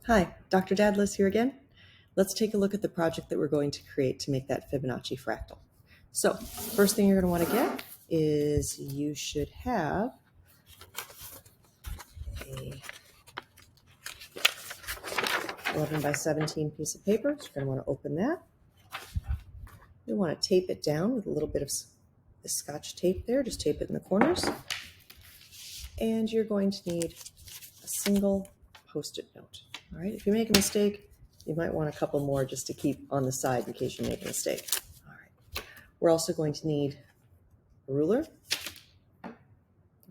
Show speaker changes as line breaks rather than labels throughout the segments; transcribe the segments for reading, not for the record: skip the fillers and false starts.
Hi, Dr. Dadless here again. Let's take a look at the project that we're going to create to make that Fibonacci fractal. So, first thing you're going to want to get is you should have a 11 by 17 piece of paper. So you're going to want to open that. You want to tape it down with a little bit of the Scotch tape there. Just tape it in the corners. And you're going to need a single Post-it note. All right, if you make a mistake, you might want a couple more just to keep on the side in case you make a mistake. All right, we're also going to need a ruler, a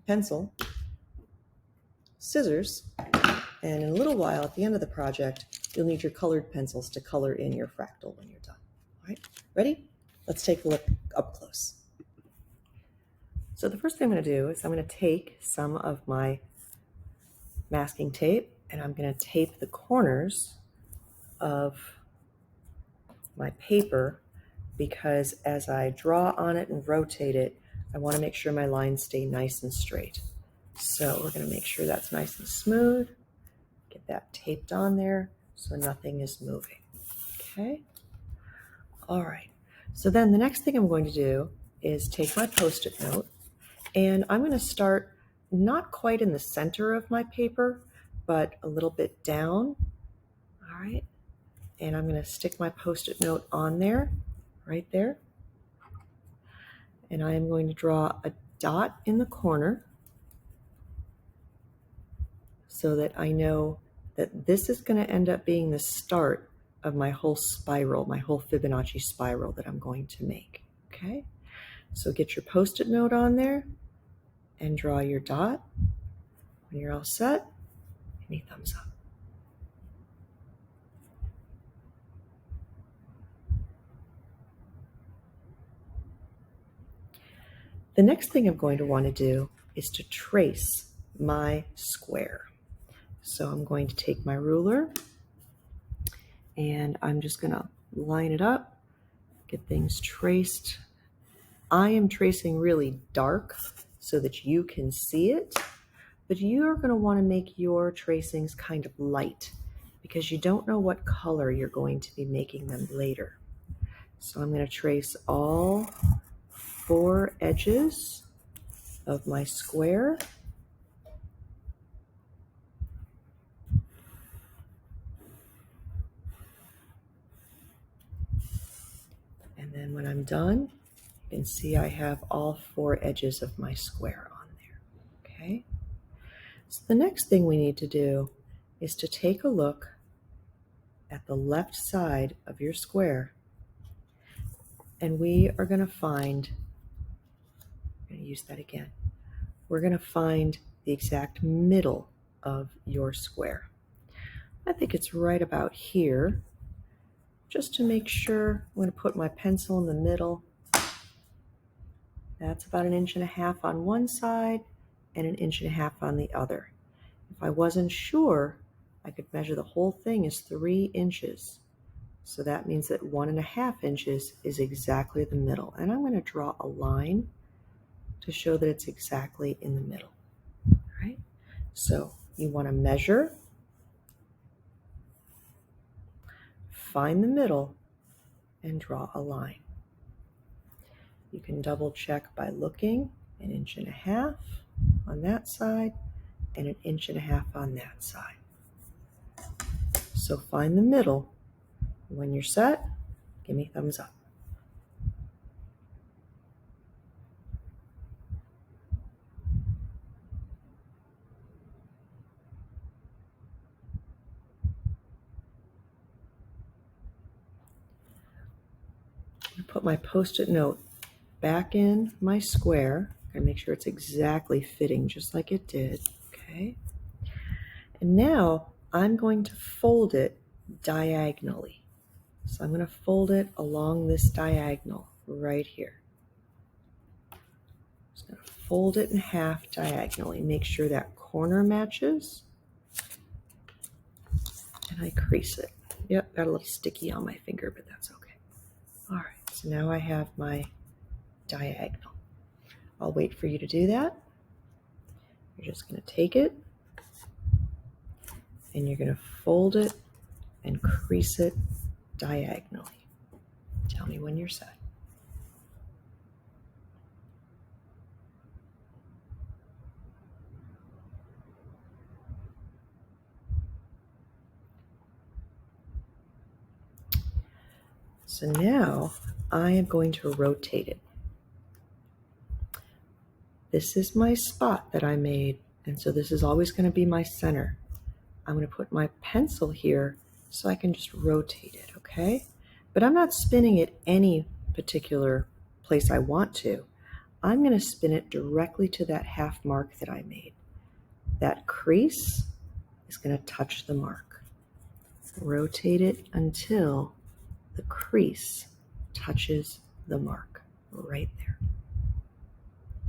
pencil, scissors, and in a little while at the end of the project, you'll need your colored pencils to color in your fractal when you're done. All right, ready? Let's take a look up close. So the first thing I'm going to do is I'm going to take some of my masking tape and I'm going to tape the corners of my paper because as I draw on it and rotate it, I want to make sure my lines stay nice and straight. So we're going to make sure that's nice and smooth. Get that taped on there so nothing is moving. Okay. All right. So then the next thing I'm going to do is take my Post-it note and I'm going to start not quite in the center of my paper, but a little bit down. All right. And I'm going to stick my Post-it note on there, right there. And I am going to draw a dot in the corner so that I know that this is going to end up being the start of my whole spiral, my whole Fibonacci spiral that I'm going to make. Okay, so get your Post-it note on there and draw your dot. When you're all set, give me a thumbs up. The next thing I'm going to want to do is to trace my square. So I'm going to take my ruler and I'm just going to line it up, get things traced. I am tracing really dark so that you can see it, but you are going to want to make your tracings kind of light because you don't know what color you're going to be making them later. So I'm going to trace all 4 edges of my square. And then when I'm done, you can see I have all 4 edges of my square on there. Okay. So the next thing we need to do is to take a look at the left side of your square. And we are going to find, I'm going to use that again. We're going to find the exact middle of your square. I think it's right about here. Just to make sure, I'm going to put my pencil in the middle. That's about 1.5 inches on one side and 1.5 inches on the other. If I wasn't sure, I could measure the whole thing as 3 inches. So that means that 1.5 inches is exactly the middle. And I'm going to draw a line to show that it's exactly in the middle. All right? So you want to measure, find the middle, and draw a line. You can double check by looking 1.5 inches on that side and 1.5 inches on that side. So find the middle. When you're set, give me a thumbs up. Put my Post-it note back in my square and make sure it's exactly fitting just like it did. Okay. And now I'm going to fold it diagonally. So I'm going to fold it along this diagonal right here. Just going to fold it in half diagonally. Make sure that corner matches. And I crease it. Yep, got a little sticky on my finger, but that's okay. All right, so now I have my diagonal. I'll wait for you to do that. You're just going to take it and you're going to fold it and crease it diagonally. Tell me when you're set. So now I am going to rotate it. This is my spot that I made, and so this is always going to be my center. I'm going to put my pencil here so I can just rotate it, okay? But I'm not spinning it any particular place I want to. I'm going to spin it directly to that half mark that I made. That crease is going to touch the mark. Rotate it until the crease touches the mark right there.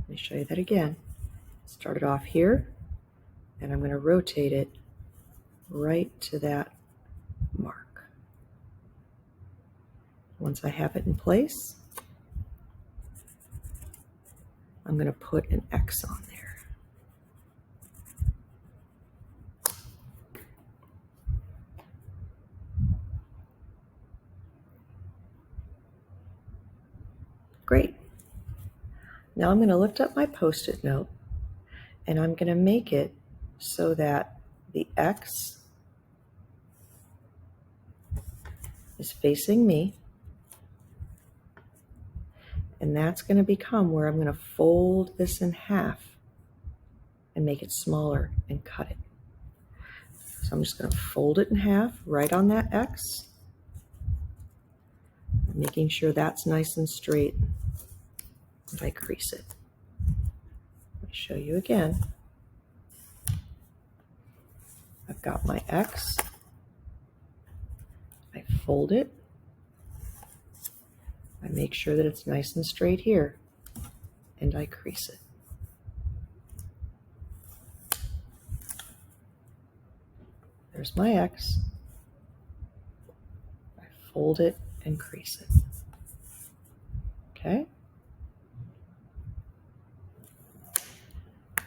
Let me show you that again. Start it off here, and I'm going to rotate it right to that mark. Once I have it in place, I'm going to put an X on there. Great. Now I'm going to lift up my Post-it note, and I'm going to make it so that the X is facing me, and that's going to become where I'm going to fold this in half and make it smaller and cut it. So I'm just going to fold it in half right on that X, making sure that's nice and straight as I crease it. Let me show you again. I've got my X, I fold it, I make sure that it's nice and straight here, and I crease it. There's my X, I fold it and crease it. Okay?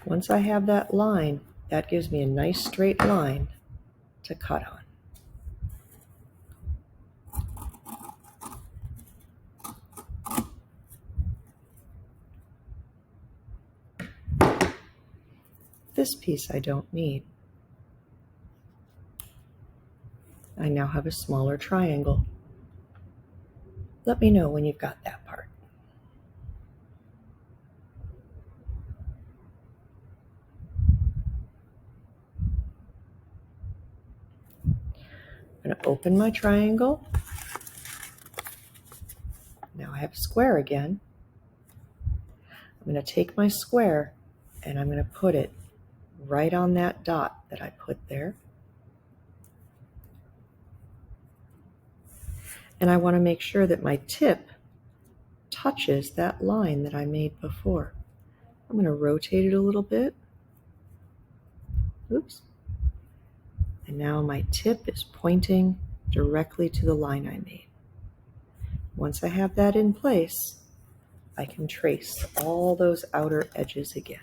Once I have that line, that gives me a nice straight line to cut on. This piece I don't need. I now have a smaller triangle. Let me know when you've got that part. I'm going to open my triangle. Now I have a square again. I'm going to take my square and I'm going to put it right on that dot that I put there. And I want to make sure that my tip touches that line that I made before. I'm going to rotate it a little bit. Oops. And now my tip is pointing directly to the line I made. Once I have that in place, I can trace all those outer edges again.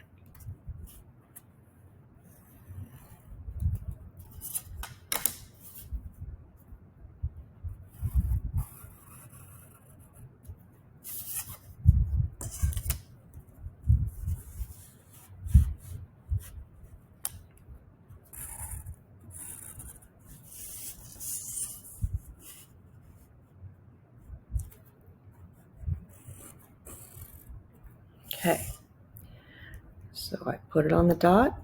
Okay, so I put it on the dot.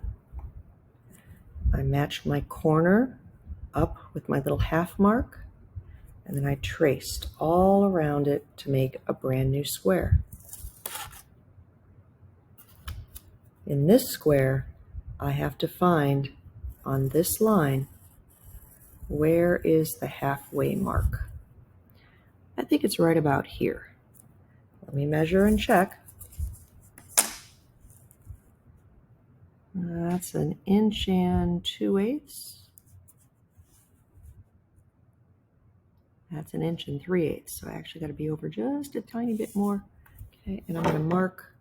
I matched my corner up with my little half mark, and then I traced all around it to make a brand new square. In this square, I have to find on this line, where is the halfway mark? I think it's right about here. Let me measure and check. That's 1 2/8. That's 1 3/8. So I actually got to be over just a tiny bit more. Okay, and I'm going to mark.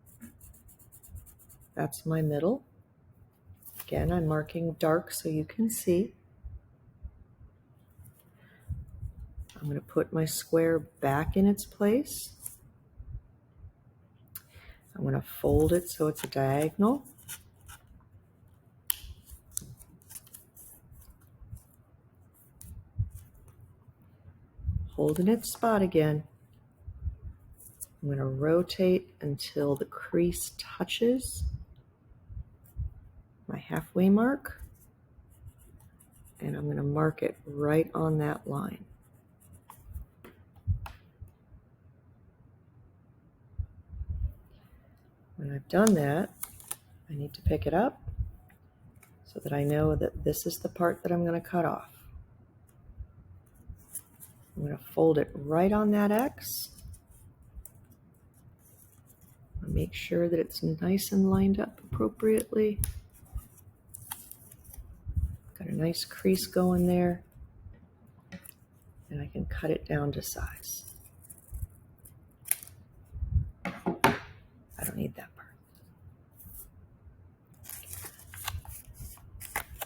That's my middle. Again, I'm marking dark so you can see. I'm going to put my square back in its place. I'm going to fold it so it's a diagonal. Hold in its spot again. I'm going to rotate until the crease touches my halfway mark, and I'm going to mark it right on that line. When I've done that, I need to pick it up so that I know that this is the part that I'm going to cut off. I'm going to fold it right on that X. Make sure that it's nice and lined up appropriately. Got a nice crease going there, and I can cut it down to size. I don't need that part.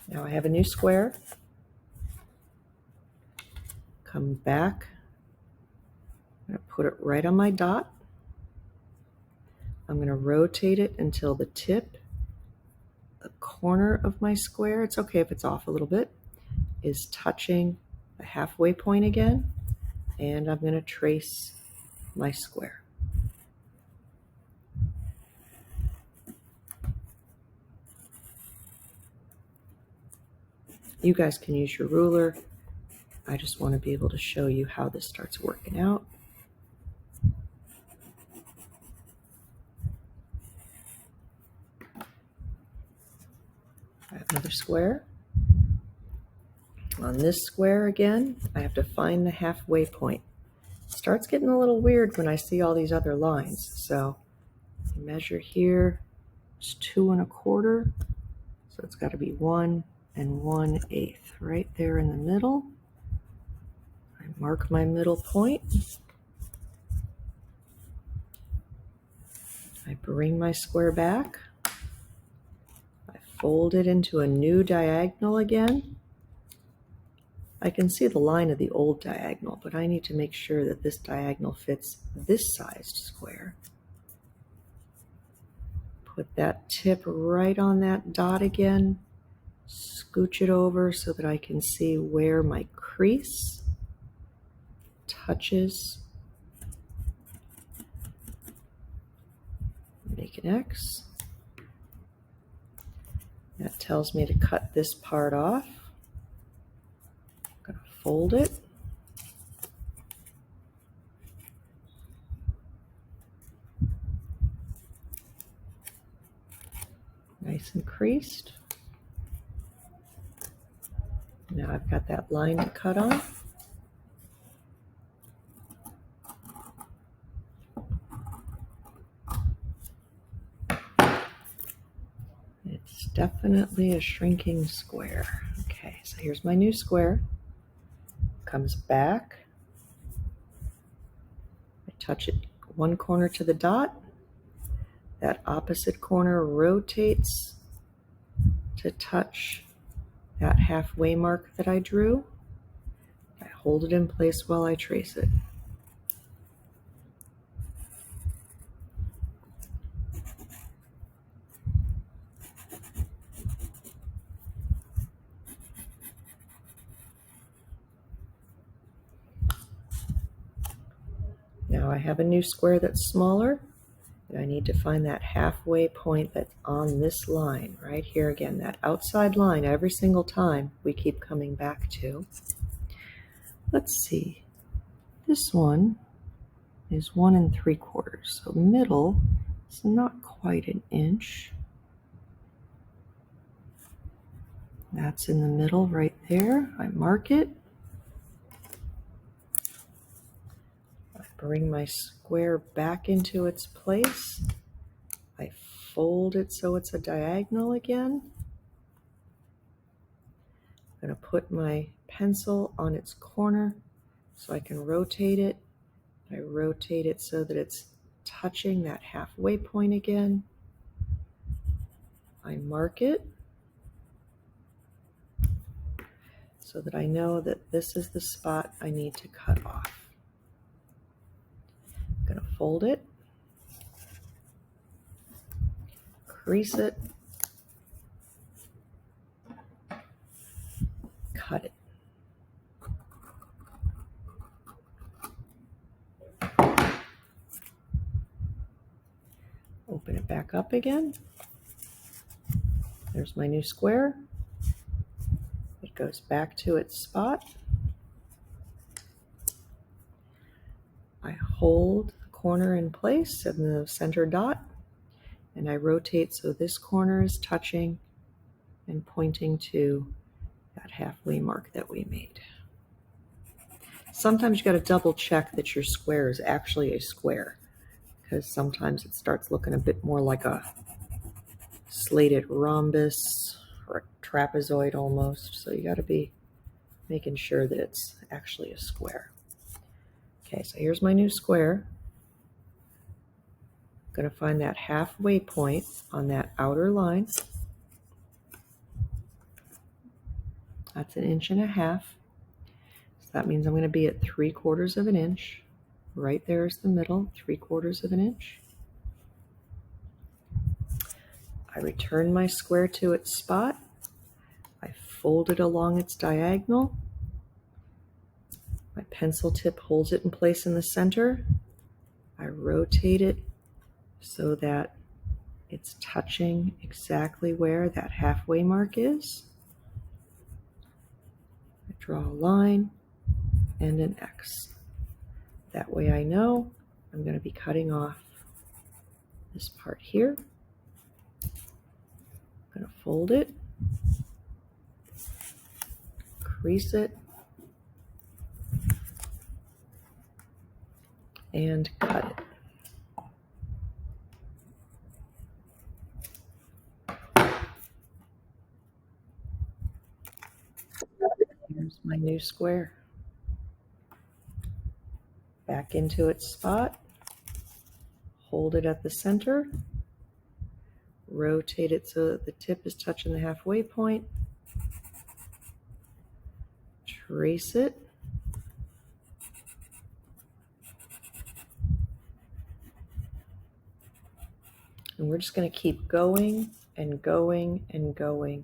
Now I have a new square. Come back. I'm going to put it right on my dot. I'm going to rotate it until the tip, the corner of my square, it's okay if it's off a little bit, is touching the halfway point again, and I'm going to trace my square. You guys can use your ruler. I just want to be able to show you how this starts working out. I have another square. On this square again, I have to find the halfway point. It starts getting a little weird when I see all these other lines. So I measure here, it's 2 1/4. So it's got to be 1 1/8 right there in the middle. I mark my middle point. I bring my square back. I fold it into a new diagonal again. I can see the line of the old diagonal, but I need to make sure that this diagonal fits this sized square. Put that tip right on that dot again. Scooch it over so that I can see where my crease touches. Make an X. That tells me to cut this part off. I'm going to fold it. Nice and creased. Now I've got that line to cut off. It's definitely a shrinking square. Okay, so here's my new square. Comes back. I touch it one corner to the dot. That opposite corner rotates to touch that halfway mark that I drew. I hold it in place while I trace it. Now I have a new square that's smaller, and I need to find that halfway point that's on this line right here again, that outside line every single time we keep coming back to. Let's see, this one is 1 3/4, so middle is not quite an inch. That's in the middle right there. I mark it. I bring my square back into its place. I fold it so it's a diagonal again. I'm going to put my pencil on its corner so I can rotate it. I rotate it so that it's touching that halfway point again. I mark it so that I know that this is the spot I need to cut off. I'm going to fold it, crease it, cut it. Open it back up again. There's my new square. It goes back to its spot. I hold the corner in place in the center dot, and I rotate so this corner is touching and pointing to that halfway mark that we made. Sometimes you got to double check that your square is actually a square, because sometimes it starts looking a bit more like a slated rhombus or a trapezoid almost. So you got to be making sure that it's actually a square. Okay, so here's my new square. I'm going to find that halfway point on that outer line. That's 1.5 inches. So that means I'm going to be at 3/4 of an inch. Right there is the middle, 3/4 of an inch. I return my square to its spot. I fold it along its diagonal. My pencil tip holds it in place in the center. I rotate it so that it's touching exactly where that halfway mark is. I draw a line and an X. That way I know I'm going to be cutting off this part here. I'm going to fold it, crease it, and cut it. Here's my new square. Back into its spot, hold it at the center, rotate it so that the tip is touching the halfway point, trace it, and we're just going to keep going and going and going.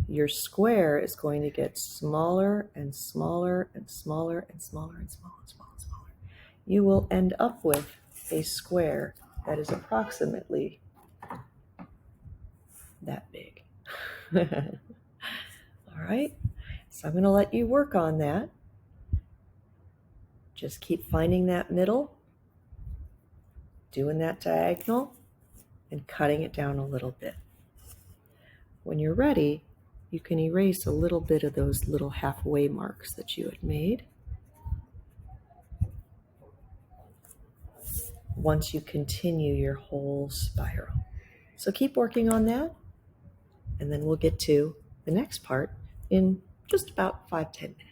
Your square is going to get smaller and smaller and smaller and smaller and smaller and smaller and smaller. You will end up with a square that is approximately that big. All right, so I'm going to let you work on that. Just keep finding that middle, doing that diagonal, and cutting it down a little bit. When you're ready, you can erase a little bit of those little halfway marks that you had made. Once you continue your whole spiral. So keep working on that, and then we'll get to the next part in just about 5-10 minutes.